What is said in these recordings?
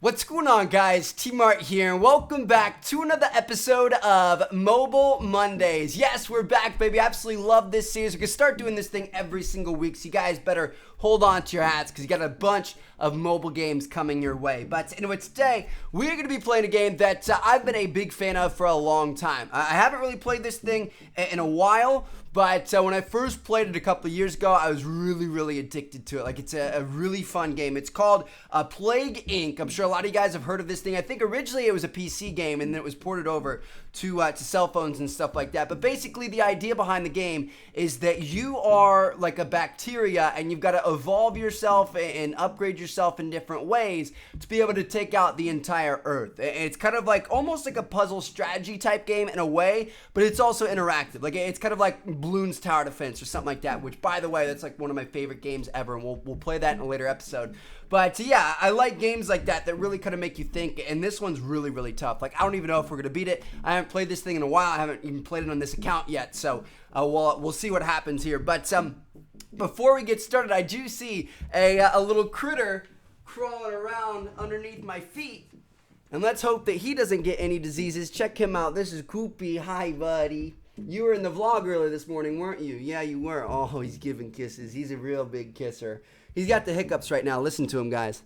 What's going on, guys? T-Mart here, and welcome back to another episode of Mobile Mondays. Yes, we're back, baby. I absolutely love this series. We're going to start doing this thing every single week, so you guys better hold on to your hats because you got a bunch of mobile games coming your way. But anyway, today we're going to be playing a game that I've been a big fan of for a long time. I haven't really played this thing in a while, but when I first played it a couple of years ago, I was really addicted to it. Like, it's a really fun game. It's called Plague Inc. I'm sure a lot of you guys have heard of this thing. I think originally it was a PC game, and then it was ported over to cell phones and stuff like that. But basically, the idea behind the game is that you are like a bacteria, and you've got to evolve yourself and upgrade yourself in different ways to be able to take out the entire Earth. It's kind of like almost like a puzzle strategy type game in a way, but it's also interactive. Like, it's kind of like Bloons Tower Defense or something like that, which, by the way, that's like one of my favorite games ever, and we'll play that in a later episode. But yeah, I like games like that really kind of make you think, and this one's really tough. Like, I don't even know if we're gonna beat it. I haven't played this thing in a while. I haven't even played it on this account yet, so we'll see what happens here. But before we get started, I do see a little critter crawling around underneath my feet, and let's hope that he doesn't get any diseases. Check him out. This is Koopy. Hi, buddy. You were in the vlog earlier this morning, weren't you? Yeah, you were. Oh, he's giving kisses. He's a real big kisser. He's got the hiccups right now. Listen to him, guys.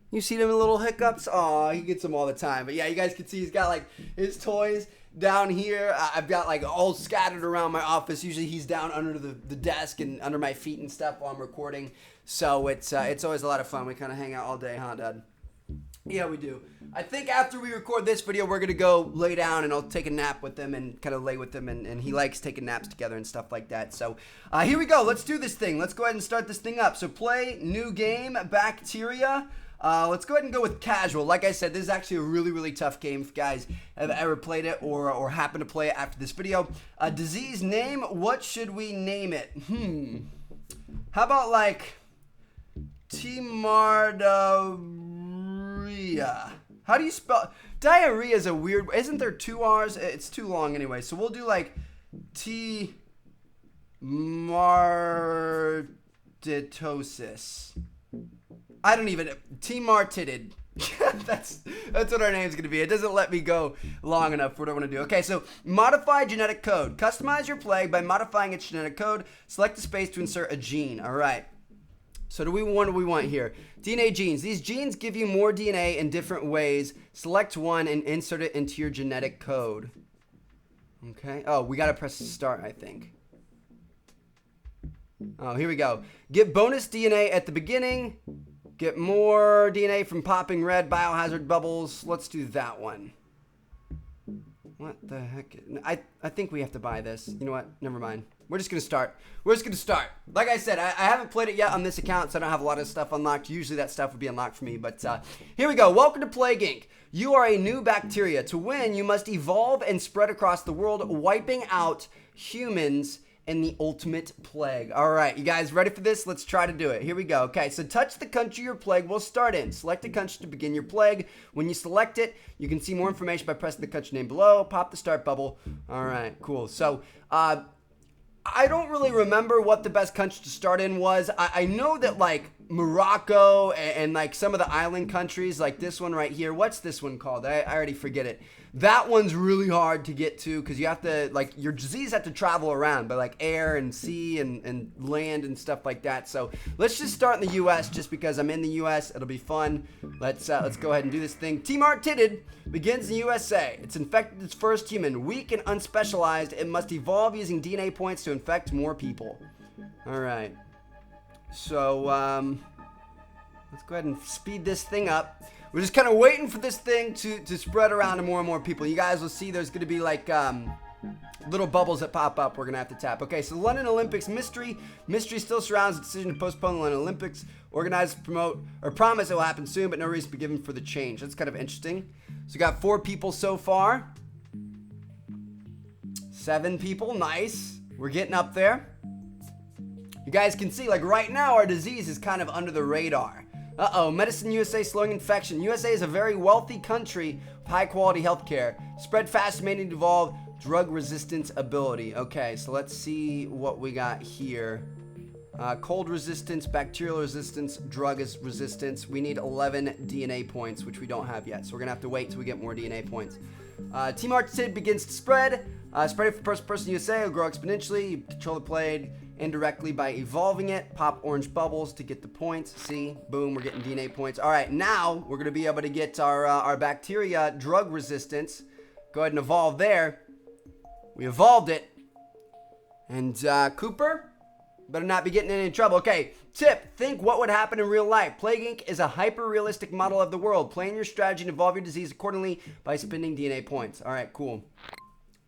You see them little hiccups? Oh, he gets them all the time. But yeah, you guys can see he's got like his toys down here. I've got like all scattered around my office. Usually he's down under the desk and under my feet and stuff while I'm recording. So it's always a lot of fun. We kind of hang out all day, huh, Dad? Yeah, we do. I think after we record this video, we're going to go lay down and I'll take a nap with him and kind of lay with him. And he likes taking naps together and stuff like that. So here we go. Let's do this thing. Let's go ahead and start this thing up. So play, new game, bacteria. Let's go ahead and go with casual. Like I said, this is actually a really tough game if you guys have ever played it or happen to play it after this video. Disease name, what should we name it? How about like T-Mardaria? How do you spell? Diarrhea is a weird, isn't there two R's? It's too long anyway. So we'll do like T-Marditosis. I don't even, T-Martitid. That's what our name's going to be. It doesn't let me go long enough for what I want to do. Okay, so modify genetic code. Customize your plague by modifying its genetic code. Select a space to insert a gene. All right. So what do we want here? DNA genes. These genes give you more DNA in different ways. Select one and insert it into your genetic code. Okay. Oh, we got to press start, I think. Oh, here we go. Get bonus DNA at the beginning. Get more DNA from popping red biohazard bubbles. Let's do that one. What the heck? I think we have to buy this. You know what? Never mind. We're just going to start. Like I said, I haven't played it yet on this account, so I don't have a lot of stuff unlocked. Usually that stuff would be unlocked for me, but here we go. Welcome to Plague Inc. You are a new bacteria. To win, you must evolve and spread across the world, wiping out humans and the ultimate plague. All right, you guys ready for this? Let's try to do it. Here we go. Okay, so touch the country your plague will start in. Select a country to begin your plague. When you select it, you can see more information by pressing the country name below. Pop the start bubble. All right, cool. So, I don't really remember what the best country to start in was. I know that like Morocco and like some of the island countries, like this one right here. What's this one called? I already forget it. That one's really hard to get to because you have to, like, your disease have to travel around by like air and sea and land and stuff like that. So let's just start in the U.S. just because I'm in the U.S. It'll be fun. Let's go ahead and do this thing. T-Martitid begins in the USA. It's infected its first human. Weak and unspecialized, it must evolve using DNA points to infect more people. All right. So let's go ahead and speed this thing up. We're just kind of waiting for this thing to spread around to more and more people. You guys will see there's going to be like little bubbles that pop up we're going to have to tap. Okay, so the London Olympics mystery. Mystery still surrounds the decision to postpone the London Olympics. Organizers promote or promise it will happen soon, but no reason to be given for the change. That's kind of interesting. So we got 4 people so far. 7 people. Nice. We're getting up there. You guys can see, like right now, our disease is kind of under the radar. Medicine USA slowing infection. USA is a very wealthy country with high quality healthcare. Spread fast, may need to evolve drug resistance ability. Okay, so let's see what we got here. Cold resistance, bacterial resistance, drug resistance. We need 11 DNA points, which we don't have yet. So we're going to have to wait till we get more DNA points. Team Arctid begins to spread. Spread it from person to person USA will grow exponentially. You control the plague indirectly by evolving it. Pop orange bubbles to get the points. See? Boom, we're getting DNA points. All right, now we're going to be able to get our bacteria drug resistance. Go ahead and evolve there. We evolved it. And Cooper, better not be getting in any trouble. Okay, tip. Think what would happen in real life. Plague Inc. is a hyper-realistic model of the world. Plan your strategy and evolve your disease accordingly by spending DNA points. All right, cool.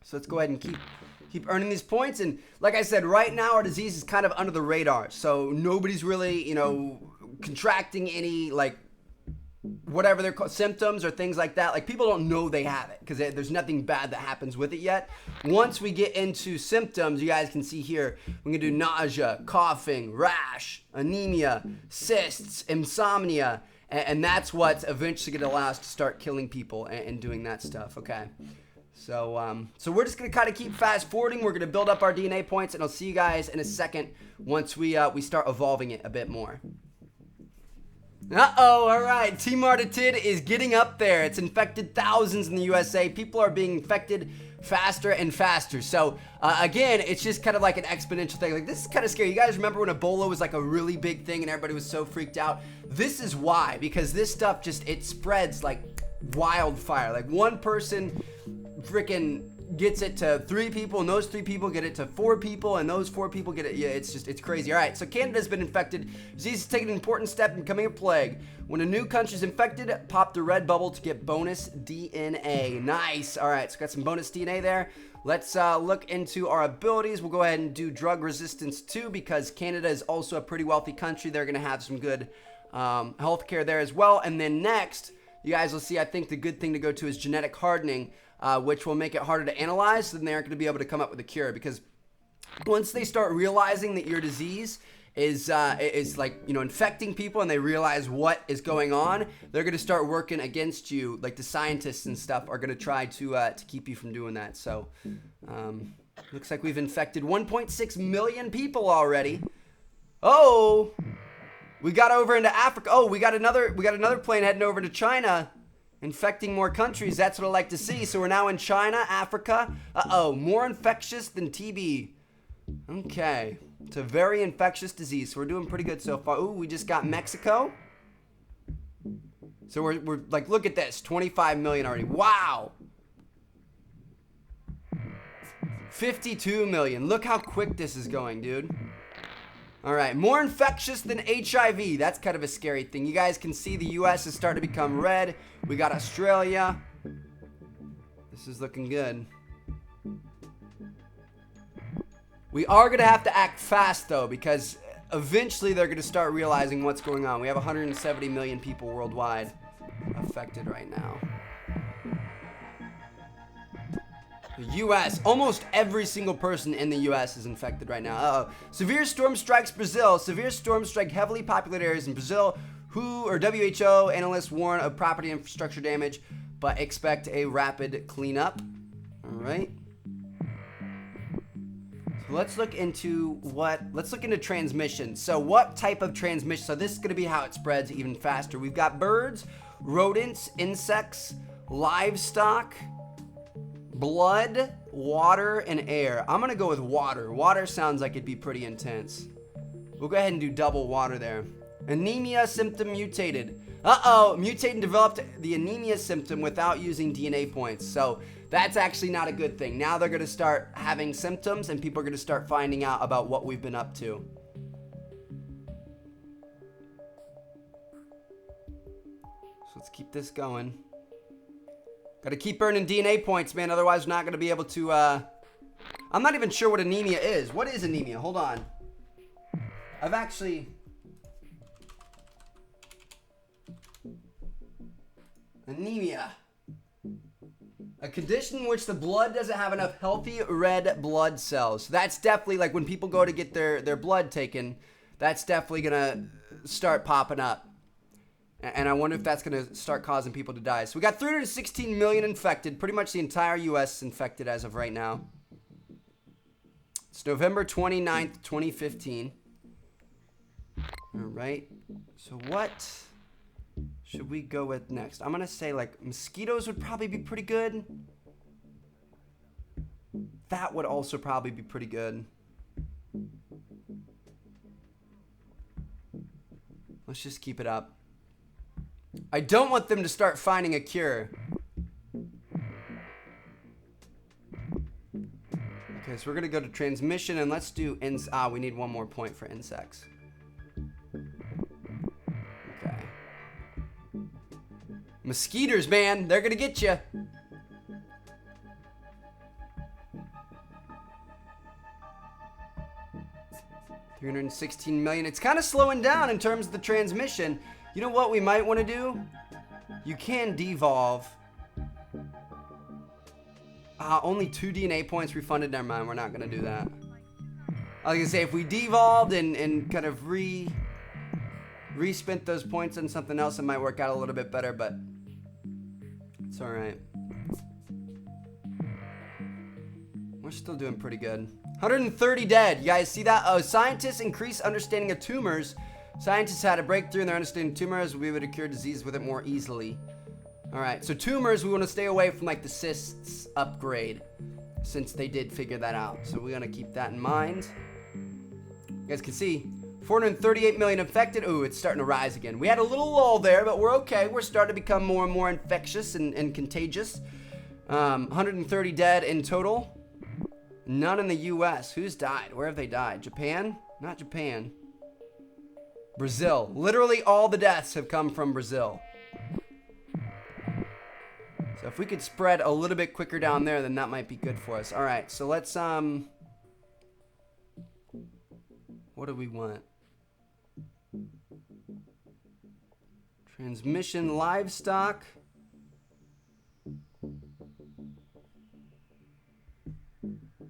So let's go ahead and keep earning these points. And like I said, right now our disease is kind of under the radar. So nobody's really, contracting any, whatever they're called, symptoms or things like that. Like, people don't know they have it because there's nothing bad that happens with it yet. Once we get into symptoms, you guys can see here, we can do nausea, coughing, rash, anemia, cysts, insomnia, and that's what's eventually going to allow us to start killing people and doing that stuff, okay? So we're just going to kind of keep fast forwarding. We're going to build up our DNA points, and I'll see you guys in a second once we start evolving it a bit more. Uh-oh, all right. Team Arctid is getting up there. It's infected thousands in the USA. People are being infected faster and faster. So, again, it's just kind of like an exponential thing. Like, this is kind of scary. You guys remember when Ebola was like a really big thing and everybody was so freaked out? This is why. Because this stuff it spreads like wildfire. Like, one person freaking gets it to 3 people, and those 3 people get it to 4 people, and those 4 people get it. Yeah, it's crazy. All right, so Canada's been infected. Disease is taking an important step in becoming a plague. When a new country's infected, pop the red bubble to get bonus DNA. Nice. All right, so got some bonus DNA there. Let's look into our abilities. We'll go ahead and do drug resistance too, because Canada is also a pretty wealthy country. They're going to have some good healthcare there as well. And then next, you guys will see, I think the good thing to go to is genetic hardening, which will make it harder to analyze, so then they aren't going to be able to come up with a cure. Because once they start realizing that your disease is infecting people, and they realize what is going on, they're going to start working against you. Like, the scientists and stuff are going to try to keep you from doing that. So looks like we've infected 1.6 million people already. Oh, we got over into Africa. Oh, we got another plane heading over to China, infecting more countries. That's what I like to see. So we're now in China, Africa. Uh-oh, more infectious than TB. Okay, it's a very infectious disease. So we're doing pretty good so far. Ooh, we just got Mexico. So we're like, look at this, 25 million already. Wow. 52 million. Look how quick this is going, dude. All right, more infectious than HIV. That's kind of a scary thing. You guys can see the US is starting to become red. We got Australia. This is looking good. We are going to have to act fast, though, because eventually they're going to start realizing what's going on. We have 170 million people worldwide affected right now. The U.S., almost every single person in the U.S. is infected right now. Uh-oh. Severe storm strikes Brazil. Severe storms strike heavily populated areas in Brazil. WHO analysts warn of property infrastructure damage, but expect a rapid cleanup. All right. So let's look into transmission. So what type of transmission? So this is going to be how it spreads even faster. We've got birds, rodents, insects, livestock, blood, water, and air. I'm going to go with water. Water sounds like it'd be pretty intense. We'll go ahead and do double water there. Anemia symptom mutated. Uh-oh, mutated developed the anemia symptom without using DNA points. So that's actually not a good thing. Now they're going to start having symptoms, and people are going to start finding out about what we've been up to. So let's keep this going. Got to keep earning DNA points, man. Otherwise, we're not going to be able to... I'm not even sure what anemia is. What is anemia? Hold on. I've actually... Anemia. A condition in which the blood doesn't have enough healthy red blood cells. So that's definitely, like, when people go to get their blood taken, that's definitely going to start popping up. And I wonder if that's going to start causing people to die. So we got 316 million infected. Pretty much the entire U.S. is infected as of right now. It's November 29th, 2015. All right. So what should we go with next? I'm going to say like mosquitoes would probably be pretty good. That would also probably be pretty good. Let's just keep it up. I don't want them to start finding a cure. Okay, so we're going to go to transmission and let's do we need one more point for insects. Okay. Mosquitoes, man, they're going to get you. $316 million. It's kind of slowing down in terms of the transmission. You know what we might want to do? You can devolve. Only 2 DNA points refunded. Never mind, we're not going to do that. I was going to say, if we devolved and kind of re-spent those points on something else, it might work out a little bit better, but it's alright. We're still doing pretty good. 130 dead. You guys see that? Oh, scientists increase understanding of tumors. Scientists had a breakthrough in their understanding of tumors. We would cure disease with it more easily. All right, so tumors, we want to stay away from like the cysts upgrade since they did figure that out. So we're going to keep that in mind. You guys can see 438 million infected. Ooh, it's starting to rise again. We had a little lull there, but we're okay. We're starting to become more and more infectious and contagious. 130 dead in total. None in the U.S. Who's died? Where have they died? Japan? Not Japan. Brazil. Literally all the deaths have come from Brazil. So if we could spread a little bit quicker down there, then that might be good for us. All right, so let's, what do we want? Transmission livestock.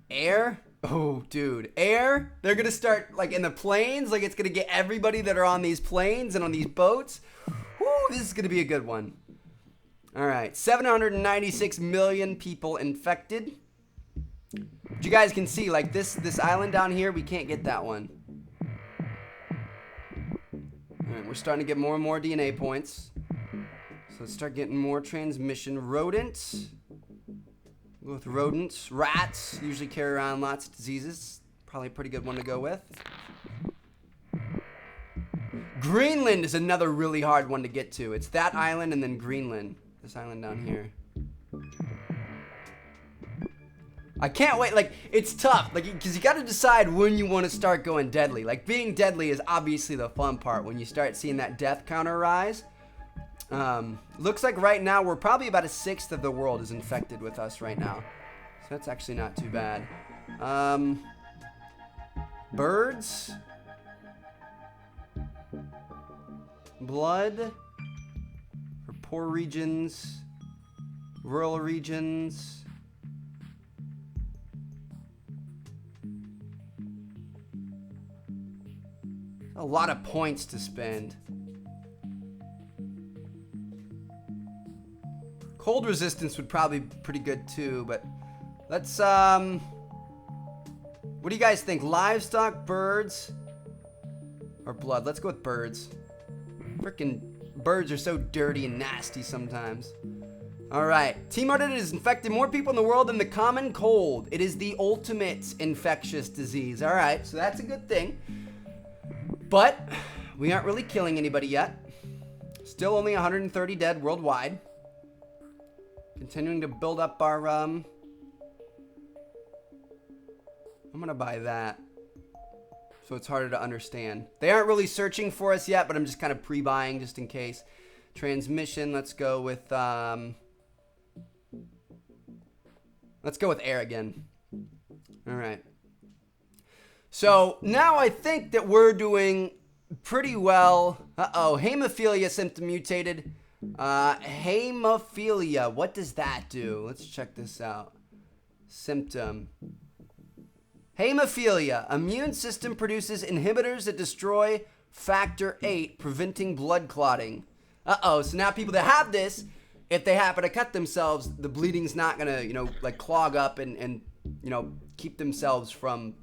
Air? Oh, dude. Air? They're going to start, like, in the planes. Like, it's going to get everybody that are on these planes and on these boats. Woo, this is going to be a good one. All right. 796 million people infected. But you guys can see, like, this island down here, we can't get that one. All right, we're starting to get more and more DNA points. So let's start getting more transmission. Rodents. Go with rodents. Rats usually carry around lots of diseases. Probably a pretty good one to go with. Greenland is another really hard one to get to. It's that island and then Greenland. This island down here. I can't wait. Like, it's tough. Like, because you got to decide when you want to start going deadly. Like, being deadly is obviously the fun part when you start seeing that death counter rise. Looks like right now we're probably about 1/6 of the world is infected with us right now. So that's actually not too bad. Birds. Blood. For poor regions. Rural regions. A lot of points to spend. Cold resistance would probably be pretty good too, but let's, what do you guys think? Livestock, birds, or blood? Let's go with birds. Frickin' birds are so dirty and nasty sometimes. All right, Team Ardent has infected more people in the world than the common cold. It is the ultimate infectious disease. All right, so that's a good thing. But we aren't really killing anybody yet. Still only 130 dead worldwide. Continuing to build up our, I'm gonna buy that. So it's harder to understand. They aren't really searching for us yet, but I'm just kind of pre-buying just in case. Transmission, let's go with air again. All right. So now I think that we're doing pretty well. Uh-oh, hemophilia symptom mutated. Hemophilia, what does that do? Let's check this out. Symptom. Hemophilia, immune system produces inhibitors that destroy factor VIII, preventing blood clotting. Uh-oh, so now people that have this, if they happen to cut themselves, the bleeding's not gonna, like clog up and keep themselves from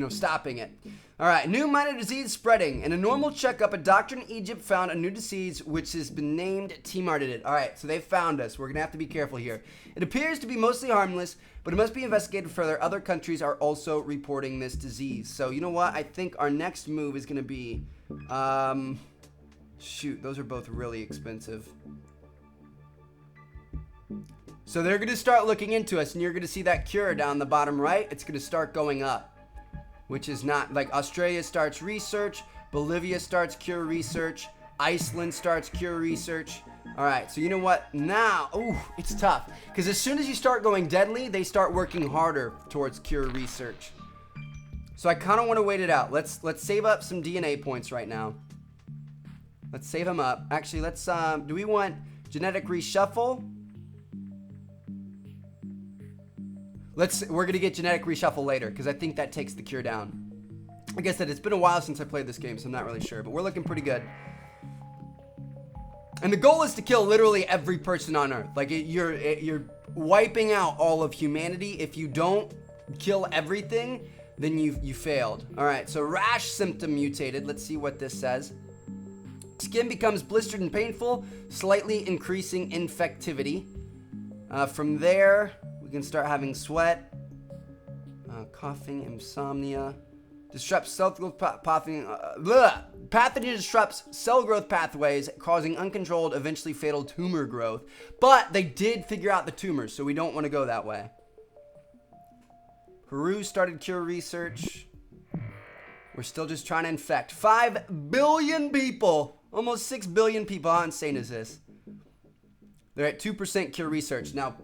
stopping it. All right, new minor disease spreading. In a normal checkup, a doctor in Egypt found a new disease which has been named T-Mardidid. All right, so they found us. We're going to have to be careful here. It appears to be mostly harmless, but it must be investigated further. Other countries are also reporting this disease. So you know what? I think our next move is going to be... shoot, those are both really expensive. So they're going to start looking into us, and you're going to see that cure down the bottom right. It's going to start going up. Which is not, like, Australia starts research, Bolivia starts cure research, Iceland starts cure research. All right, so you know what? Now, ooh, it's tough. Because as soon as you start going deadly, they start working harder towards cure research. So I kind of want to wait it out. Let's save up some DNA points right now. Let's save them up. Actually, let's, do we want genetic reshuffle? We're going to get genetic reshuffle later, because I think that takes the cure down. Like I said, it's been a while since I played this game, so I'm not really sure, but we're looking pretty good. And the goal is to kill literally every person on Earth. Like, you're wiping out all of humanity. If you don't kill everything, then you failed. All right, so rash symptom mutated. Let's see what this says. Skin becomes blistered and painful, slightly increasing infectivity. From there... we can start having sweat, coughing, insomnia, disrupts cell growth pathogen disrupts cell growth pathways, causing uncontrolled, eventually fatal tumor growth. But they did figure out the tumors, so we don't want to go that way. Peru started cure research. We're still just trying to infect 5 billion people, almost 6 billion people. How insane is this? They're at 2% cure research now.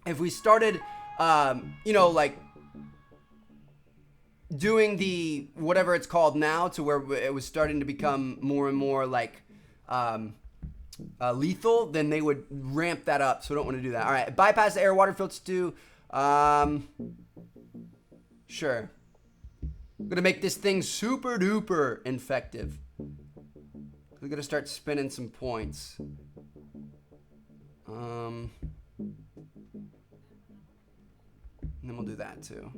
If we started, like doing the, whatever it's called now, to where it was starting to become more and more like lethal, then they would ramp that up. So I don't want to do that. All right, bypass the air water filters too. Sure. I'm going to make this thing super duper infective. We're going to start spinning some points. And then we'll do that too.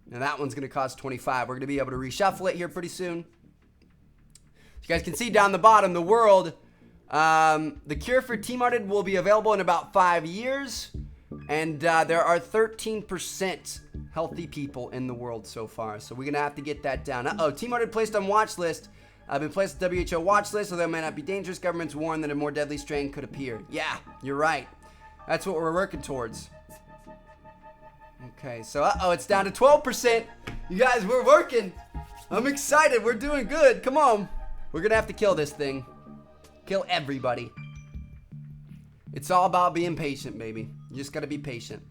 Now that one's going to cost 25. We're going to be able to reshuffle it here pretty soon. As you guys can see down the bottom, the world, the cure for T-Mardid will be available in about 5 years. And there are 13% healthy people in the world so far. So we're going to have to get that down. Uh-oh, T-Mardid placed on watch list. I've been placed on WHO watch list, although it may not be dangerous. Governments warn that a more deadly strain could appear. Yeah, you're right. That's what we're working towards. Okay, so it's down to 12%. You guys, we're working. I'm excited. We're doing good. Come on. We're going to have to kill this thing. Kill everybody. It's all about being patient, baby. You just got to be patient.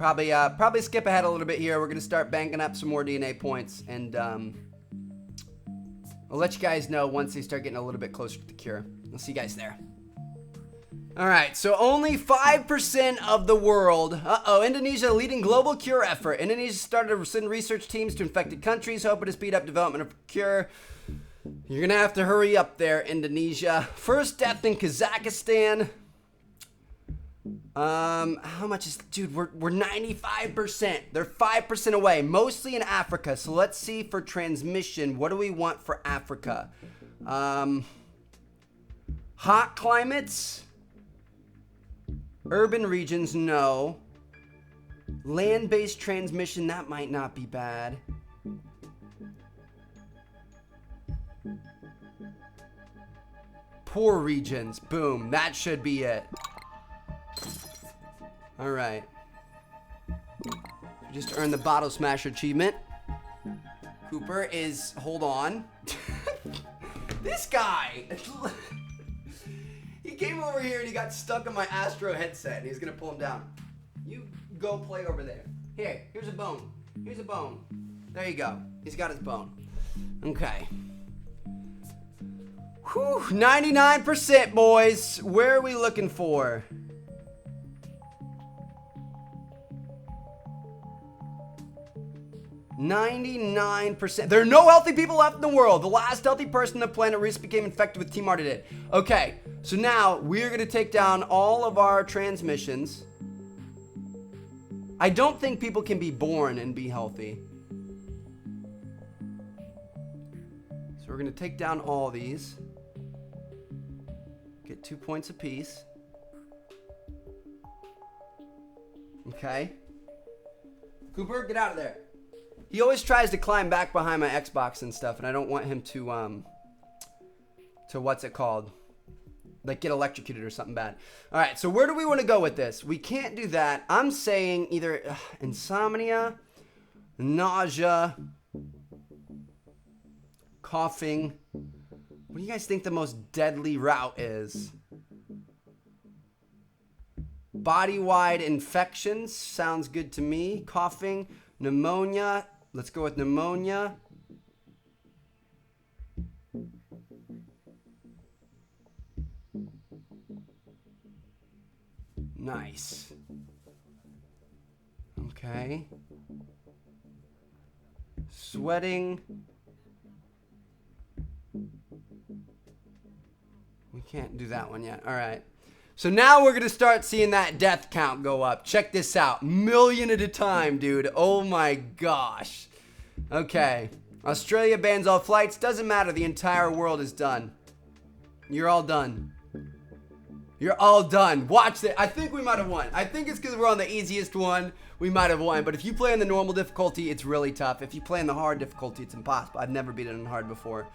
I'll probably skip ahead a little bit here. We're going to start banking up some more DNA points. And I'll let you guys know once they start getting a little bit closer to the cure. I'll see you guys there. All right, so only 5% of the world. Indonesia, leading global cure effort. Indonesia started to send research teams to infected countries, hoping to speed up development of a cure. You're going to have to hurry up there, Indonesia. First death in Kazakhstan. How much is, dude, we're 95%. They're 5% away, mostly in Africa. So let's see for transmission. What do we want for Africa? Hot climates. Urban regions, no. Land-based transmission, that might not be bad. Poor regions, boom, that should be it. All right. Just earned the Bottle Smasher achievement. Cooper is, hold on. This guy. He came over here and he got stuck on my Astro headset and he's gonna pull him down. You go play over there. Here's a bone. Here's a bone. There you go. He's got his bone. Okay. Whew, 99%, boys. Where are we looking for? %. There are no healthy people left in the world. The last healthy person on the planet recently became infected with T-Mardidid. Okay, so now we're going to take down all of our transmissions. I don't think people can be born and be healthy. So we're going to take down all these. Get 2 points apiece. Okay. Cooper, get out of there. He always tries to climb back behind my Xbox and stuff, and I don't want him to what's it called? Like get electrocuted or something bad. All right, so where do we want to go with this? We can't do that. I'm saying either insomnia, nausea, coughing. What do you guys think the most deadly route is? Body-wide infections sounds good to me. Coughing, pneumonia. Let's go with pneumonia. Nice. Okay. Sweating. We can't do that one yet. All right. So now we're going to start seeing that death count go up. Check this out. Million at a time, dude. Oh my gosh. Okay. Australia bans all flights. Doesn't matter. The entire world is done. You're all done. You're all done. Watch it. I think we might have won. I think it's because we're on the easiest one. We might have won. But if you play on the normal difficulty, it's really tough. If you play on the hard difficulty, it's impossible. I've never beat it on hard before.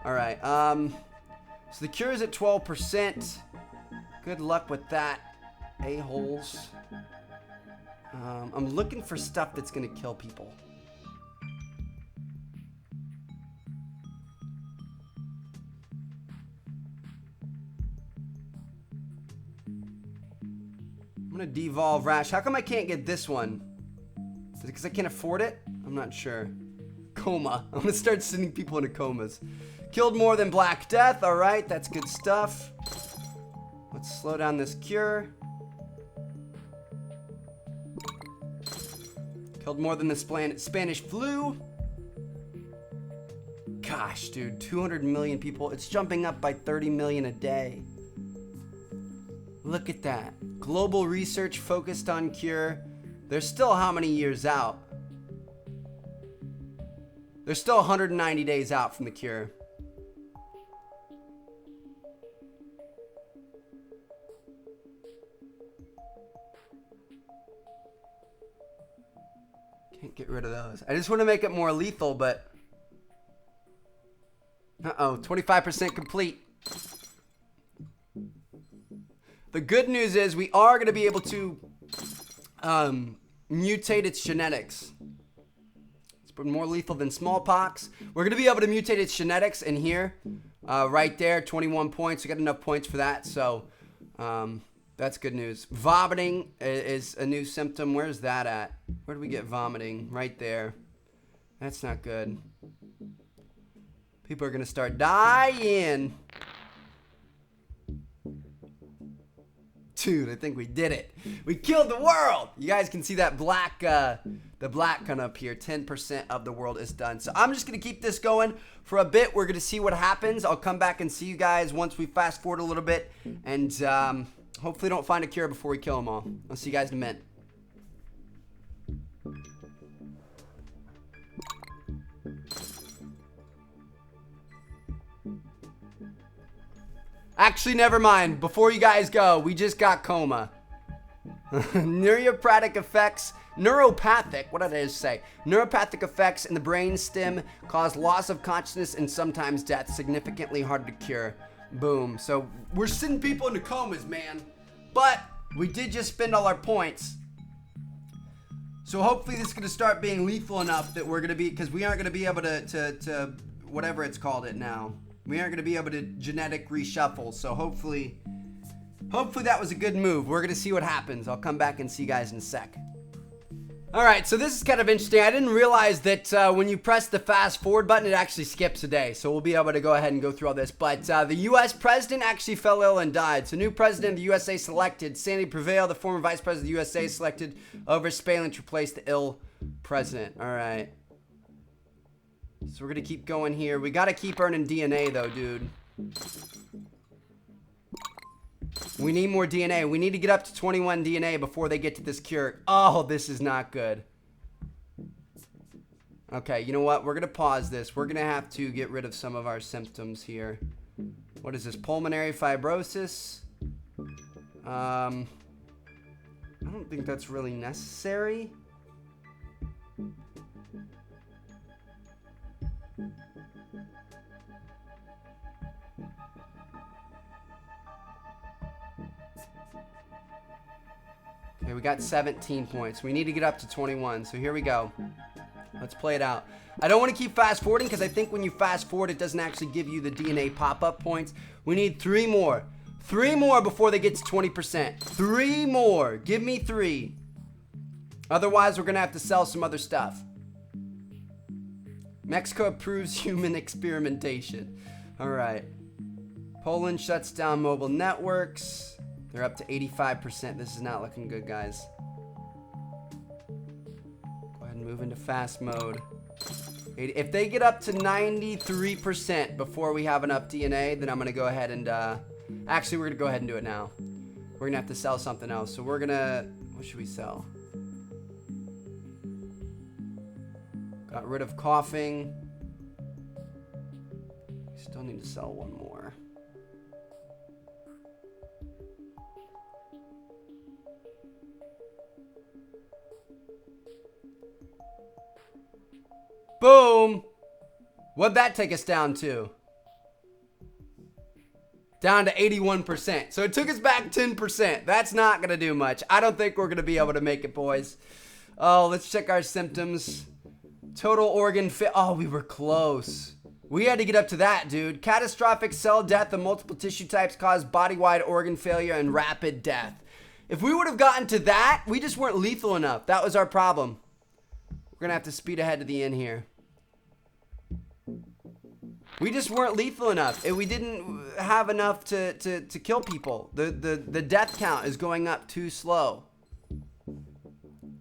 All right. So the cure is at 12%. Good luck with that, a-holes. I'm looking for stuff that's going to kill people. I'm going to devolve rash. How come I can't get this one? Is it because I can't afford it? I'm not sure. Coma. I'm going to start sending people into comas. Killed more than Black Death. All right, that's good stuff. Let's slow down this cure. Killed more than the Spanish flu. Gosh, dude, 200 million people. It's jumping up by 30 million a day. Look at that. Global research focused on cure. They're still how many years out? They're still 190 days out from the cure. Can't get rid of those. I just want to make it more lethal, but... Uh-oh, 25% complete. The good news is we are going to be able to mutate its genetics. It's more lethal than smallpox. We're going to be able to mutate its genetics in here. Right there, 21 points. We got enough points for that, so that's good news. Vomiting is a new symptom. Where's that at? Where do we get vomiting? Right there. That's not good. People are going to start dying. Dude, I think we did it. We killed the world. You guys can see that black, the black kind of up here. 10% of the world is done. So I'm just going to keep this going for a bit. We're going to see what happens. I'll come back and see you guys once we fast forward a little bit. And hopefully don't find a cure before we kill them all. I'll see you guys in a minute. Actually, never mind. Before you guys go, we just got coma. Neuropathic effects. Neuropathic, what did I just say? Neuropathic effects in the brain stem cause loss of consciousness and sometimes death. Significantly hard to cure. Boom. So we're sending people into comas, man. But we did just spend all our points. So hopefully this is going to start being lethal enough that we're going to be, because we aren't going to be able to whatever it's called it now. We aren't going to be able to genetic reshuffle, so hopefully that was a good move. We're going to see what happens. I'll come back and see you guys in a sec. Alright, so this is kind of interesting. I didn't realize that when you press the fast forward button, it actually skips a day. So we'll be able to go ahead and go through all this. But the U.S. president actually fell ill and died. So new president of the USA selected. Sandy Prevail, the former vice president of the USA, selected over Spalin to replace the ill president. Alright. So we're going to keep going here. We got to keep earning DNA, though, dude. We need more DNA. We need to get up to 21 DNA before they get to this cure. Oh, this is not good. Okay, you know what? We're going to pause this. We're going to have to get rid of some of our symptoms here. What is this? Pulmonary fibrosis. I don't think that's really necessary. Okay, we got 17 points. We need to get up to 21. So here we go. Let's play it out. I don't want to keep fast forwarding because I think when you fast forward, it doesn't actually give you the DNA pop-up points. We need 3 more. 3 more before they get to 20%. 3 more. Give me 3. Otherwise, we're going to have to sell some other stuff. Mexico approves human experimentation. All right. Poland shuts down mobile networks. They're up to 85%. This is not looking good, guys. Go ahead and move into fast mode. If they get up to 93% before we have enough DNA, then I'm going to go ahead and... Actually, we're going to go ahead and do it now. We're going to have to sell something else. So we're going to... What should we sell? Got rid of coughing. We still need to sell one more. Boom! What'd that take us down to? Down to 81%. So it took us back 10%. That's not going to do much. I don't think we're going to be able to make it, boys. Oh, let's check our symptoms. Total organ oh, we were close. We had to get up to that, dude. Catastrophic cell death of multiple tissue types caused body-wide organ failure and rapid death. If we would have gotten to that, we just weren't lethal enough. That was our problem. We're going to have to speed ahead to the end here. We just weren't lethal enough. We didn't have enough to kill people. The death count is going up too slow.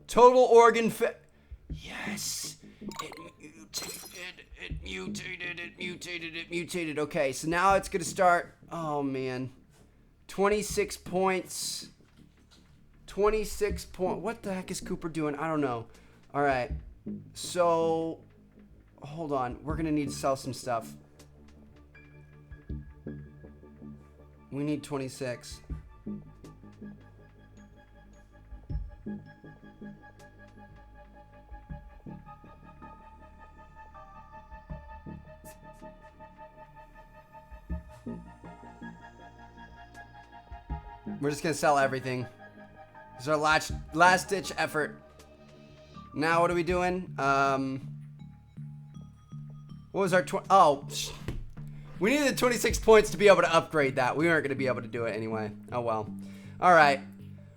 Total organ yes. It mutated. Okay, so now it's going to start. Oh, man. 26 points. 26 points. What the heck is Cooper doing? I don't know. All right. So, hold on. We're going to need to sell some stuff. We need 26. We're just going to sell everything. This is our last ditch effort. Now what are we doing? What was our we needed 26 points to be able to upgrade that. We weren't going to be able to do it anyway. Oh well. All right.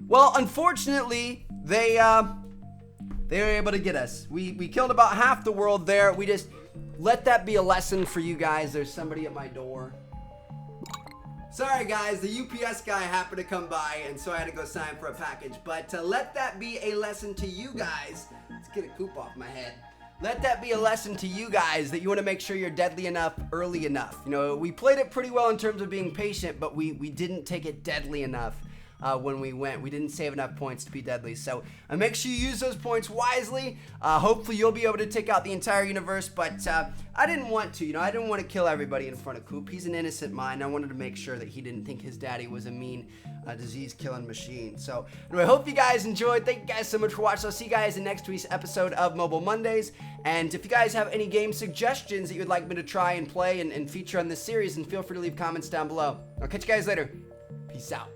Well, unfortunately, they were able to get us. We killed about half the world there. We just let that be a lesson for you guys. There's somebody at my door. Sorry guys, the UPS guy happened to come by, and so I had to go sign for a package. But let that be a lesson to you guys. Let's get a coop off my head. Let that be a lesson to you guys that you want to make sure you're deadly enough early enough. You know, we played it pretty well in terms of being patient, but we didn't take it deadly enough when we went. We didn't save enough points to be deadly. So make sure you use those points wisely. Hopefully you'll be able to take out the entire universe, but I didn't want to. You know, I didn't want to kill everybody in front of Coop. He's an innocent mind. I wanted to make sure that he didn't think his daddy was a mean disease-killing machine. So anyway, hope you guys enjoyed. Thank you guys so much for watching. I'll see you guys in next week's episode of Mobile Mondays. And if you guys have any game suggestions that you would like me to try and play and feature on this series, then feel free to leave comments down below. I'll catch you guys later. Peace out.